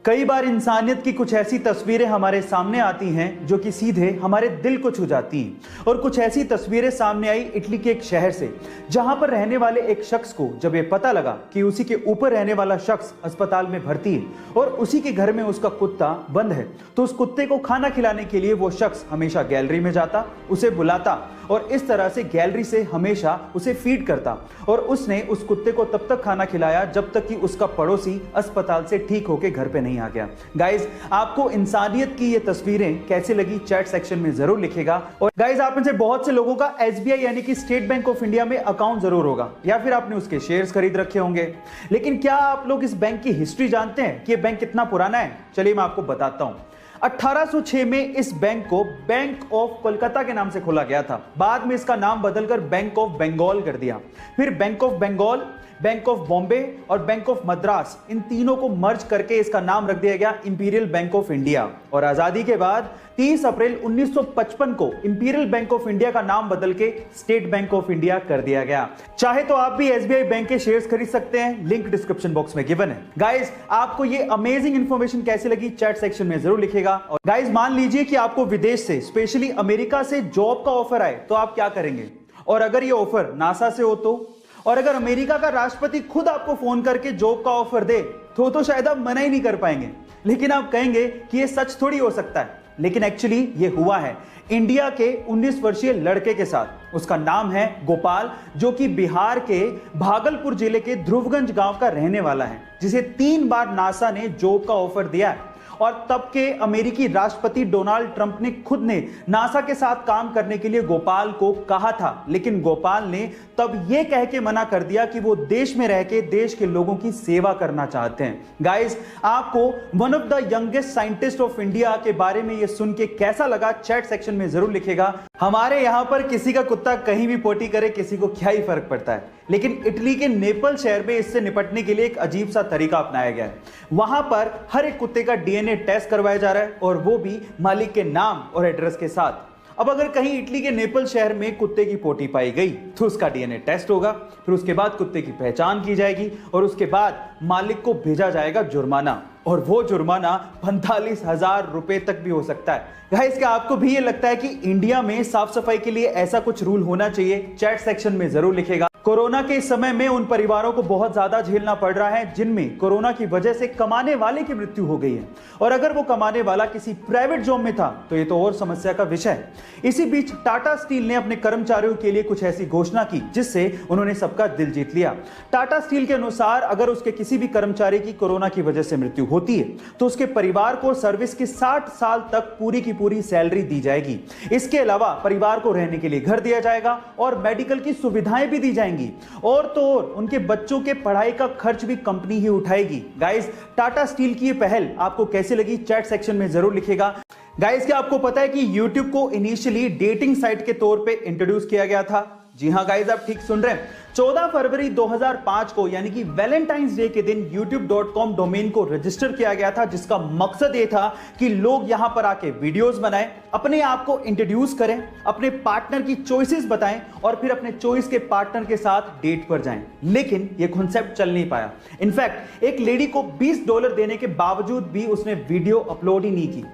कई बार इंसानियत की कुछ ऐसी तस्वीरें हमारे सामने आती हैं जो कि सीधे हमारे दिल को छू जाती हैं। और कुछ ऐसी तस्वीरें सामने आई इटली के एक शहर से, जहां पर रहने वाले एक शख्स को जब ये पता लगा कि उसी के ऊपर रहने वाला शख्स अस्पताल में भर्ती है और उसी के घर में उसका कुत्ता बंद है, तो उस कुत्ते को खाना खिलाने के लिए वो शख्स हमेशा गैलरी में जाता, उसे बुलाता और इस तरह से गैलरी से हमेशा उसे फीड करता। और उसने उस कुत्ते को तब तक खाना खिलाया जब तक कि उसका पड़ोसी अस्पताल से ठीक होकर घर पे नहीं आ गया। गाइज, आपको इंसानियत की ये तस्वीरें कैसे लगी चैट सेक्शन में जरूर लिखेगा। और गाइज, आप में से बहुत से लोगों का SBI यानी कि स्टेट बैंक ऑफ इंडिया में अकाउंट जरूर होगा या फिर आपने उसके शेयर्स खरीद रखे होंगे। लेकिन क्या आप लोग इस बैंक की हिस्ट्री जानते हैं कि यह बैंक कितना पुराना है? चलिए मैं आपको बताता हूं। 1806 में इस बैंक को बैंक ऑफ कोलकाता के नाम से खोला गया था। बाद में इसका नाम बदलकर बैंक ऑफ बंगाल कर दिया। फिर bank of Bengal, bank of Bombay और बैंक ऑफ मद्रास, इन तीनों को मर्ज करके इसका नाम रख दिया गया इंपीरियल बैंक ऑफ इंडिया। और आजादी के बाद 30 अप्रैल 1955 को इंपीरियल बैंक ऑफ इंडिया का नाम बदल के स्टेट बैंक ऑफ इंडिया कर दिया गया। चाहे तो आप भी SBI बैंक के शेयर्स खरीद सकते हैं, लिंक डिस्क्रिप्शन बॉक्स में गिवन है। गाइस, आपको ये अमेजिंग इंफॉर्मेशन कैसी लगी चैट सेक्शन में जरूर लिखेगा। और गाइस, मान लीजिए कि आपको विदेश से, स्पेशली अमेरिका से जॉब का ऑफर आए, तो आप क्या करेंगे? और अगर ये ऑफर नासा से हो तो? और अगर अमेरिका का राष्ट्रपति खुद आपको फोन करके जॉब का ऑफर दे तो शायद आप मना ही नहीं कर पाएंगे। लेकिन आप कहेंगे कि ये सच थोड़ी हो सकता है, लेकिन एक्चुअली ये हुआ है इंडिया के 19 वर्षीय लड़के के साथ। उसका नाम है गोपाल, जो कि बिहार के भागलपुर जिले के ध्रुवगंज गांव का रहने वाला है, जिसे 3 बार नासा ने जॉब का ऑफर दिया है। और तब के अमेरिकी राष्ट्रपति डोनाल्ड ट्रंप ने खुद ने नासा के साथ काम करने के लिए गोपाल को कहा था, लेकिन गोपाल ने तब यह कह के मना कर दिया कि वो देश में रह के देश के लोगों की सेवा करना चाहते हैं। गाइस, आपको one of the youngest scientist of India के बारे में ये सुन के कैसा लगा चैट सेक्शन में जरूर लिखेगा। हमारे यहां पर किसी का कुत्ता कहीं भी पोटी करे, किसी को क्या ही फर्क पड़ता है, लेकिन इटली के नेपल शहर में इससे निपटने के लिए एक अजीब सा तरीका अपनाया गया है। वहां पर हर एक कुत्ते का DNA टेस्ट करवाया जा रहा है, और वो भी मालिक के नाम और एड्रेस के साथ। अब अगर कहीं इटली के नेपल शहर में कुत्ते की पोटी पाई गई तो उसका DNA टेस्ट होगा, फिर उसके बाद कुत्ते की पहचान की जाएगी और उसके बाद मालिक को भेजा जाएगा जुर्माना, और वो जुर्माना 45,000 रुपए तक भी हो सकता है। गाइस, क्या आपको भी ये लगता है कि इंडिया में साफ सफाई के लिए ऐसा कुछ रूल होना चाहिए? चैट सेक्शन में जरूर लिखेगा। कोरोना के समय में उन परिवारों को बहुत ज्यादा झेलना पड़ रहा है जिनमें कोरोना की वजह से कमाने वाले की मृत्यु हो गई है, और अगर वो कमाने वाला किसी प्राइवेट जॉब में था तो ये तो और समस्या का विषय है। इसी बीच टाटा स्टील ने अपने कर्मचारियों के लिए कुछ ऐसी घोषणा की जिससे उन्होंने सबका दिल जीत लिया। टाटा स्टील के अनुसार अगर उसके किसी भी कर्मचारी की कोरोना की वजह से मृत्यु होती है तो उसके परिवार को सर्विस के 60 साल तक पूरी की पूरी सैलरी दी जाएगी। इसके अलावा परिवार को रहने के लिए घर दिया जाएगा और मेडिकल की सुविधाएं भी दी जाएंगी, और तो और उनके बच्चों के पढ़ाई का खर्च भी कंपनी ही उठाएगी। गाइस, टाटा स्टील की ये पहल आपको कैसी लगी चैट सेक्शन में जरूर लिखेगा। गाइस, क्या आपको पता है कि YouTube को इनिशियली डेटिंग साइट के तौर पे इंट्रोड्यूस किया गया था? जी हां गाइस, आप ठीक सुन रहे हैं। 14 फरवरी 2005 को यानी कि वैलेंटाइंस डे के दिन youtube.com डोमेन को रजिस्टर किया गया था, जिसका मकसद ये था कि लोग यहां पर आके वीडियोस बनाएं, अपने आप को इंट्रोड्यूस करें, अपने पार्टनर की चॉइसेस बताएं और फिर अपने चॉइस के पार्टनर के साथ डेट पर जाएं। लेकिन ये कॉन्सेप्ट चल नहीं पाया। इनफैक्ट एक लेडी को $20 देने के बावजूद भी उसने वीडियो अपलोड ही नहीं की।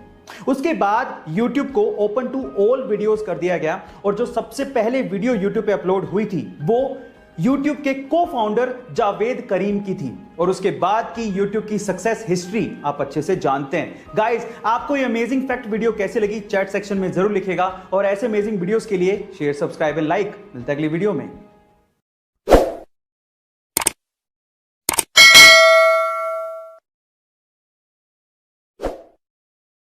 उसके बाद YouTube को ओपन टू ऑल वीडियोस कर दिया गया, और जो सबसे पहले वीडियो YouTube पे अपलोड हुई थी वो YouTube के को-फाउंडर जावेद करीम की थी। और उसके बाद की YouTube की सक्सेस हिस्ट्री आप अच्छे से जानते हैं। गाइस, आपको ये अमेजिंग फैक्ट वीडियो कैसे लगी चैट सेक्शन में जरूर लिखेगा, और ऐसे अमेजिंग वीडियोस के लिए शेयर, सब्सक्राइब एंड लाइक। मिलते हैं अगली वीडियो में।